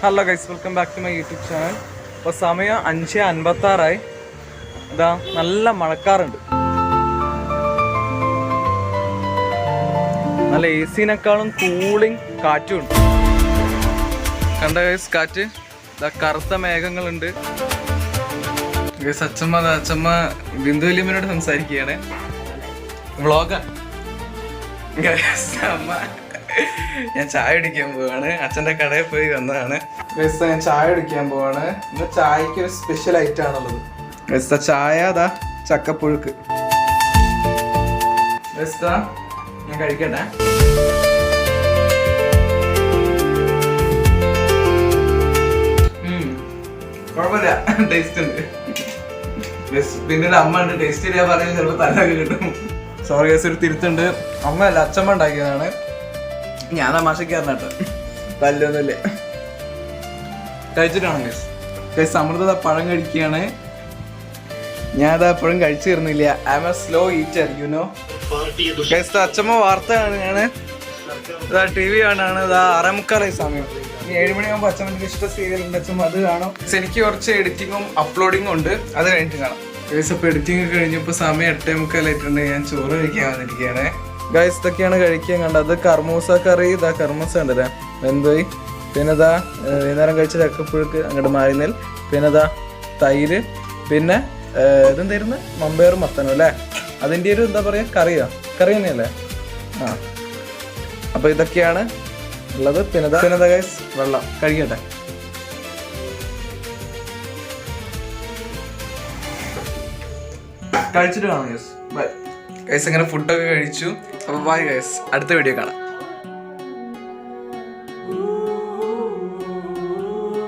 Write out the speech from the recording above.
Hello guys, welcome back to my YouTube channel. ഇപ്പോൾ സമയം 5:56. ഇതാ നല്ല മഴക്കാറുണ്ട്. നല്ല AC-നേക്കാളും കൂളിംഗ് കാറ്റുണ്ട്. കണ്ട ഗൈസ് കാറ്റ്, ഇതാ കറുത്ത മേഘങ്ങളുണ്ട്. ഗൈസ് അച്ഛമ്മ ബിന്ദു വല്യമ്മനോട് സംസാരിക്കുകയാണ്. വ്ളോഗാ ഗൈസ്. അമ്മ ഞാൻ ചായ കുടിക്കാൻ പോവാണ്. അച്ഛൻ്റെ കടയിൽ പോയി വന്നതാണ്. ഞാൻ ചായ കുടിക്കാൻ പോവാണ്. ഇന്ന് ചായക്ക് ഒരു സ്പെഷ്യൽ ഐറ്റം ആണുള്ളത്. ചായ അതാ ചക്കപ്പുഴുക്ക്. ഞാൻ കഴിക്കട്ടെ. കുഴപ്പമില്ല, ടേസ്റ്റ് ഉണ്ട്. പിന്നെ അമ്മ ഉണ്ട്, ടേസ്റ്റ് ചെയ്യാൻ പറഞ്ഞാൽ ചിലപ്പോൾ തലൊക്കെ കിട്ടും. സോറി ഗൈസ്, ഒരു തിരുത്തുണ്ട്. അമ്മ അല്ല, അച്ഛമ്മ ഉണ്ടാക്കിയതാണ്. ഞാൻ തമാശക്കാരനാട്ടോ, തല്ലൊന്നുമില്ല. കഴിച്ചിട്ടാണ് ഗൈസ്. ഗൈസ് അമൃത പഴം കഴിക്കുകയാണ്. ഞാൻ അതാ എപ്പോഴും കഴിച്ചു തരുന്നില്ല. I M A slow eater, you know. Guys അച്ഛമ്മ വാർത്ത കാണുകയാണ്. ഇതാ TV കാണാണ്. ഇതാ 6:45 സമയം. 7 മണിയാകുമ്പോൾ അച്ഛമ്മ ഇഷ്ട സീരിയലുണ്ട്, അച്ഛമ്മ അത് കാണും. എനിക്ക് കുറച്ച് എഡിറ്റിങ്ങും അപ്ലോഡിങ്ങും ഉണ്ട്, അത് കഴിഞ്ഞിട്ട് കാണാം. ഗൈസ് അപ്പോൾ എഡിറ്റിംഗ് ഒക്കെ കഴിഞ്ഞപ്പോൾ സമയം 8:45 ഞാൻ ചോറ് കഴിക്കാൻ വന്നിരിക്കുകയാണ്. ഗൈസ് ഇതൊക്കെയാണ് കഴിക്കാൻ കണ്ടത്. കർമൂസ കറി, ഇതാ കർമൂസ ഉണ്ടല്ലേ, വെന്തോയി. പിന്നെ ഇതാ വൈകുന്നേരം കഴിച്ച ചക്കപ്പുഴുക്ക്, അങ്ങോട്ട് മാറിനെൽ. പിന്നെ ഇതാ തൈര്. പിന്നെ ഇതെന്തായിരുന്നു, മമ്പയറും മത്തനും അല്ലേ, അതിൻ്റെ ഒരു എന്താ പറയുക, കറി തന്നെയല്ലേ. ആ അപ്പോൾ ഇതൊക്കെയാണ് ഉള്ളത്. പിന്നെ ഗൈസ് വെള്ളം കഴിക്കട്ടെ. കഴിച്ചിട്ട് കാണാം ഗൈസ്. Bye guys. അങ്ങനെ ഫുഡൊക്കെ കഴിച്ചു. അപ്പോൾ ബൈ ഗൈസ്, അടുത്ത വീഡിയോ കാണാം.